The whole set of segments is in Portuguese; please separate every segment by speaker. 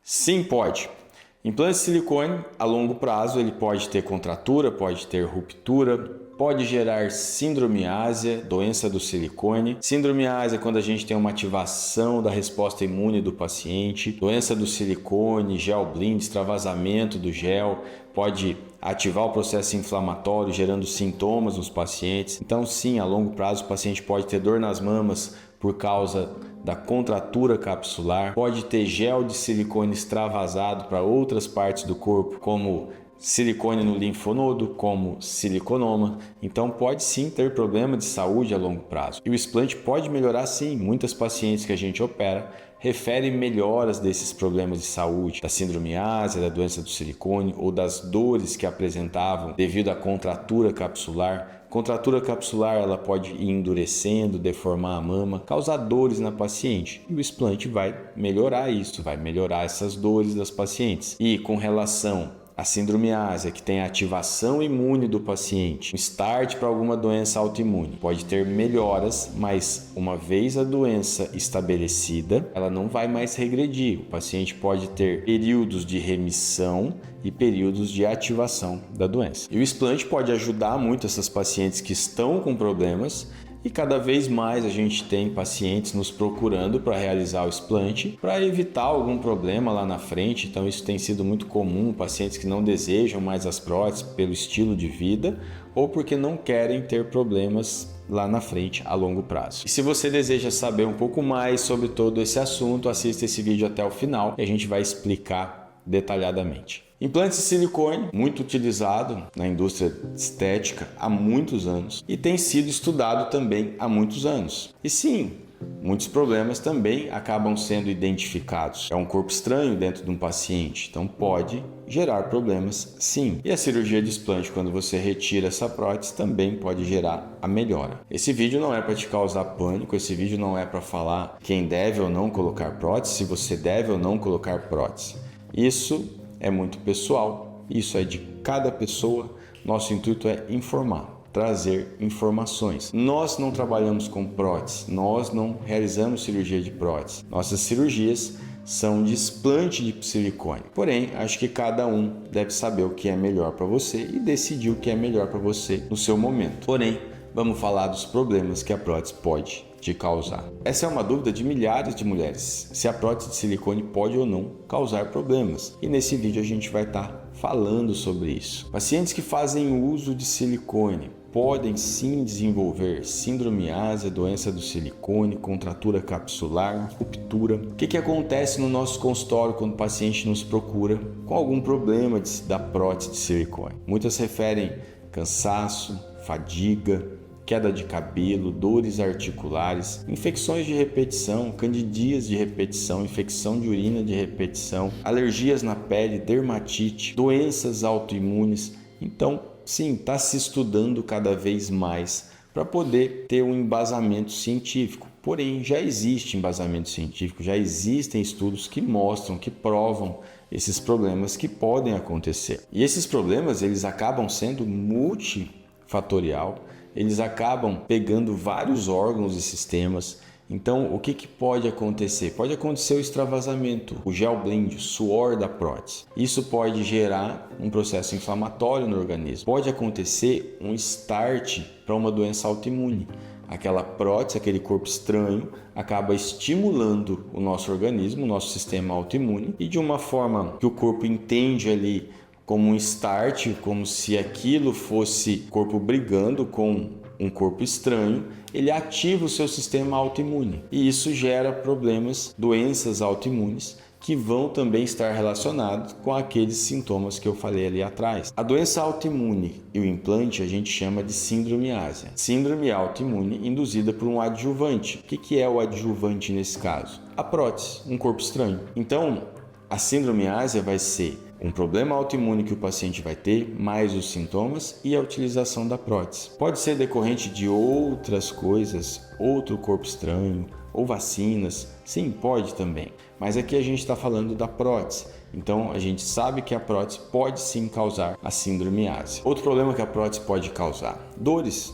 Speaker 1: Sim, pode. Implante de silicone, a longo prazo, ele pode ter contratura, pode ter ruptura, pode gerar síndrome ásia, doença do silicone. Síndrome ásia é quando a gente tem uma ativação da resposta imune do paciente. Doença do silicone, gel blind, extravasamento do gel, pode ativar o processo inflamatório, gerando sintomas nos pacientes. Então, sim, a longo prazo, o paciente pode ter dor nas mamas por causa da contratura capsular, pode ter gel de silicone extravasado para outras partes do corpo, como silicone no linfonodo, como siliconoma. Então pode sim ter problema de saúde a longo prazo. E o explante pode melhorar sim. Muitas pacientes que a gente opera referem melhoras desses problemas de saúde, da síndrome ásia, da doença do silicone ou das dores que apresentavam devido à contratura capsular. Contratura capsular, ela pode ir endurecendo, deformar a mama, causar dores na paciente. E o explante vai melhorar isso, vai melhorar essas dores das pacientes. E com relação a síndrome ásia, que tem a ativação imune do paciente, um start para alguma doença autoimune, pode ter melhoras, mas uma vez a doença estabelecida, ela não vai mais regredir. O paciente pode ter períodos de remissão e períodos de ativação da doença. E o explante pode ajudar muito essas pacientes que estão com problemas. E cada vez mais a gente tem pacientes nos procurando para realizar o explante para evitar algum problema lá na frente. Então isso tem sido muito comum, pacientes que não desejam mais as próteses pelo estilo de vida ou porque não querem ter problemas lá na frente a longo prazo. E se você deseja saber um pouco mais sobre todo esse assunto, assista esse vídeo até o final e a gente vai explicar detalhadamente. Implante de silicone, muito utilizado na indústria estética há muitos anos e tem sido estudado também há muitos anos. E sim, muitos problemas também acabam sendo identificados. É um corpo estranho dentro de um paciente, então pode gerar problemas sim. E a cirurgia de explante, quando você retira essa prótese, também pode gerar a melhora. Esse vídeo não é para te causar pânico, esse vídeo não é para falar quem deve ou não colocar prótese, se você deve ou não colocar prótese. Isso é muito pessoal, isso é de cada pessoa. Nosso intuito é informar, trazer informações. Nós não trabalhamos com prótese, nós não realizamos cirurgia de prótese. Nossas cirurgias são de explante de silicone. Porém, acho que cada um deve saber o que é melhor para você e decidir o que é melhor para você no seu momento. Porém, vamos falar dos problemas que a prótese pode te causar. Essa é uma dúvida de milhares de mulheres, se a prótese de silicone pode ou não causar problemas. E nesse vídeo a gente vai estar falando sobre isso. Pacientes que fazem uso de silicone podem sim desenvolver síndrome ásia, doença do silicone, contratura capsular, ruptura. O que acontece no nosso consultório quando o paciente nos procura com algum problema da prótese de silicone? Muitas referem cansaço, fadiga, queda de cabelo, dores articulares, infecções de repetição, candidias de repetição, infecção de urina de repetição, alergias na pele, dermatite, doenças autoimunes. Então, sim, está se estudando cada vez mais para poder ter um embasamento científico. Porém, já existe embasamento científico, já existem estudos que mostram, que provam esses problemas que podem acontecer. E esses problemas, eles acabam sendo multifatorial. Eles acabam pegando vários órgãos e sistemas. Então, o que pode acontecer? Pode acontecer o extravasamento, o gel blend, o suor da prótese. Isso pode gerar um processo inflamatório no organismo. Pode acontecer um start para uma doença autoimune. Aquela prótese, aquele corpo estranho, acaba estimulando o nosso organismo, o nosso sistema autoimune, e de uma forma que o corpo entende ali como um start, como se aquilo fosse corpo brigando com um corpo estranho, ele ativa o seu sistema autoimune. E isso gera problemas, doenças autoimunes, que vão também estar relacionados com aqueles sintomas que eu falei ali atrás. A doença autoimune e o implante a gente chama de síndrome ásia. Síndrome autoimune induzida por um adjuvante. O que é o adjuvante nesse caso? A prótese, um corpo estranho. Então, a síndrome ásia vai ser um problema autoimune que o paciente vai ter, mais os sintomas e a utilização da prótese. Pode ser decorrente de outras coisas, outro corpo estranho ou vacinas. Sim, pode também. Mas aqui a gente está falando da prótese. Então a gente sabe que a prótese pode sim causar a síndrome ásia. Outro problema que a prótese pode causar: dores.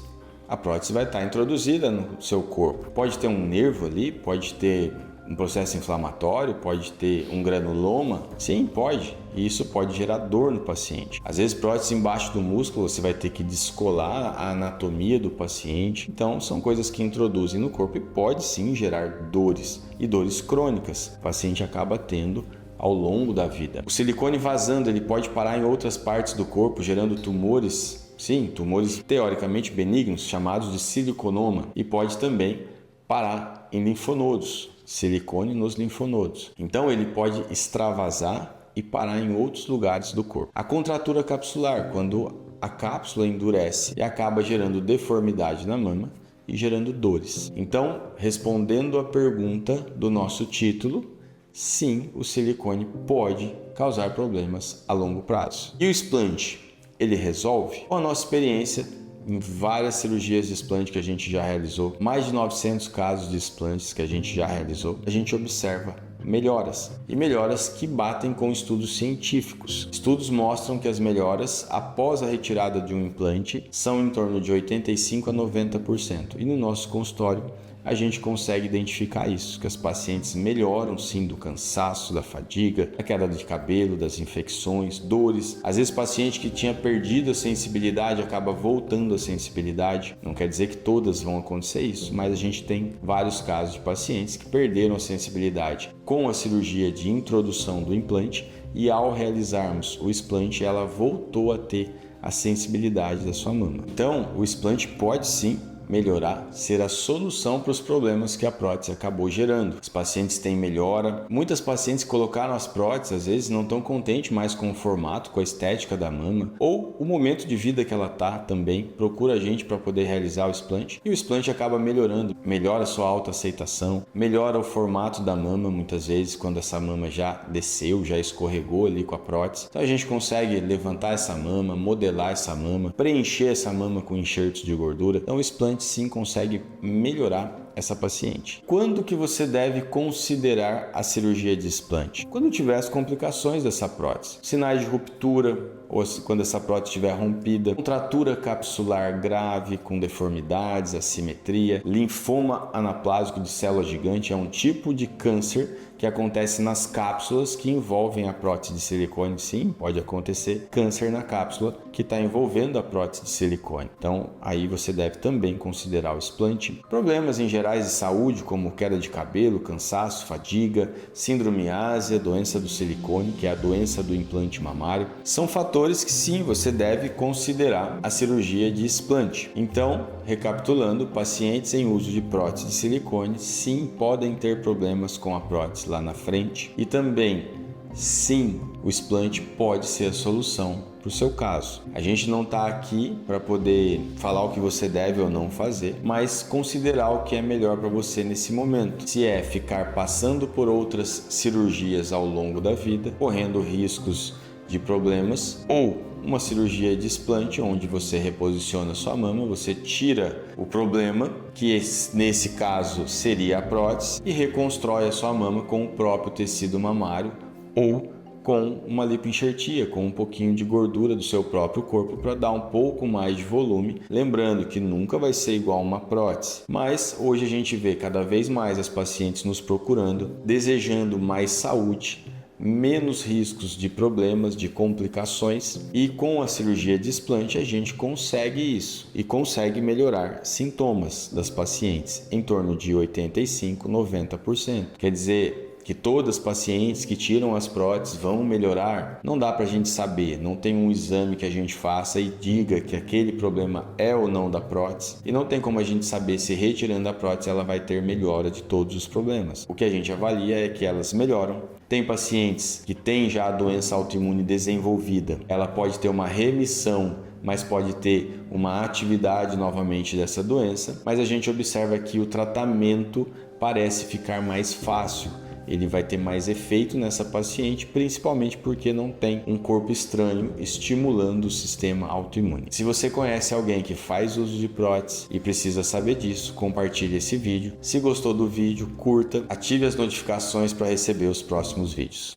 Speaker 1: A prótese vai estar introduzida no seu corpo. Pode ter um nervo ali, pode ter um processo inflamatório, pode ter um granuloma? Sim, pode. E isso pode gerar dor no paciente. Às vezes, prótese embaixo do músculo, você vai ter que descolar a anatomia do paciente. Então, são coisas que introduzem no corpo e pode sim gerar dores e dores crônicas. O paciente acaba tendo ao longo da vida. O silicone vazando, ele pode parar em outras partes do corpo, gerando tumores. Sim, tumores teoricamente benignos, chamados de siliconoma, e pode também parar em linfonodos, silicone nos linfonodos. Então ele pode extravasar e parar em outros lugares do corpo. A contratura capsular, quando a cápsula endurece e acaba gerando deformidade na mama e gerando dores. Então, respondendo à pergunta do nosso título, sim, o silicone pode causar problemas a longo prazo. E o explante, ele resolve? Com a nossa experiência, em várias cirurgias de explante que a gente já realizou, mais de 900 casos de explantes que a gente já realizou, a gente observa melhoras, e melhoras que batem com estudos científicos. Estudos mostram que as melhoras após a retirada de um implante são em torno de 85% a 90%, e no nosso consultório a gente consegue identificar isso, que as pacientes melhoram sim do cansaço, da fadiga, da queda de cabelo, das infecções, dores. Às vezes paciente que tinha perdido a sensibilidade acaba voltando a sensibilidade. Não quer dizer que todas vão acontecer isso, mas a gente tem vários casos de pacientes que perderam a sensibilidade com a cirurgia de introdução do implante e ao realizarmos o explante ela voltou a ter a sensibilidade da sua mama. Então, o explante pode sim melhorar, ser a solução para os problemas que a prótese acabou gerando. Os pacientes têm melhora. Muitas pacientes que colocaram as próteses, às vezes não estão contentes mais com o formato, com a estética da mama, ou o momento de vida que ela está também, procura a gente para poder realizar o explante. E o explante acaba melhorando, melhora a sua autoaceitação, melhora o formato da mama, muitas vezes, quando essa mama já desceu, já escorregou ali com a prótese. Então a gente consegue levantar essa mama, modelar essa mama, preencher essa mama com enxertos de gordura. Então o explante sim consegue melhorar essa paciente. Quando que você deve considerar a cirurgia de explante? Quando tiver as complicações dessa prótese, sinais de ruptura ou quando essa prótese estiver rompida, contratura capsular grave com deformidades, assimetria, linfoma anaplásico de célula gigante é um tipo de câncer que acontece nas cápsulas que envolvem a prótese de silicone. Sim, pode acontecer câncer na cápsula que está envolvendo a prótese de silicone. Então, aí você deve também considerar o explante. Problemas em gerais de saúde, como queda de cabelo, cansaço, fadiga, sindromiásia, doença do silicone, que é a doença do implante mamário, são fatores que sim, você deve considerar a cirurgia de explante. Então, recapitulando, pacientes em uso de prótese de silicone sim podem ter problemas com a prótese lá na frente e também sim, o explante pode ser a solução para o seu caso. A gente não está aqui para poder falar o que você deve ou não fazer, mas considerar o que é melhor para você nesse momento. Se é ficar passando por outras cirurgias ao longo da vida, correndo riscos de problemas, ou uma cirurgia de explante onde você reposiciona sua mama, você tira o problema, que nesse caso seria a prótese, e reconstrói a sua mama com o próprio tecido mamário ou com uma lipoenxertia, com um pouquinho de gordura do seu próprio corpo para dar um pouco mais de volume. Lembrando que nunca vai ser igual uma prótese, mas hoje a gente vê cada vez mais as pacientes nos procurando, desejando mais saúde, menos riscos de problemas, de complicações, e com a cirurgia de explante a gente consegue isso e consegue melhorar sintomas das pacientes em torno de 85%, 90%. Quer dizer que todas as pacientes que tiram as próteses vão melhorar? Não dá para a gente saber, não tem um exame que a gente faça e diga que aquele problema é ou não da prótese, e não tem como a gente saber se retirando a prótese ela vai ter melhora de todos os problemas. O que a gente avalia é que elas melhoram. Tem pacientes que têm já a doença autoimune desenvolvida, ela pode ter uma remissão, mas pode ter uma atividade novamente dessa doença, mas a gente observa que o tratamento parece ficar mais fácil. Ele vai ter mais efeito nessa paciente, principalmente porque não tem um corpo estranho estimulando o sistema autoimune. Se você conhece alguém que faz uso de prótese e precisa saber disso, compartilhe esse vídeo. Se gostou do vídeo, curta, ative as notificações para receber os próximos vídeos.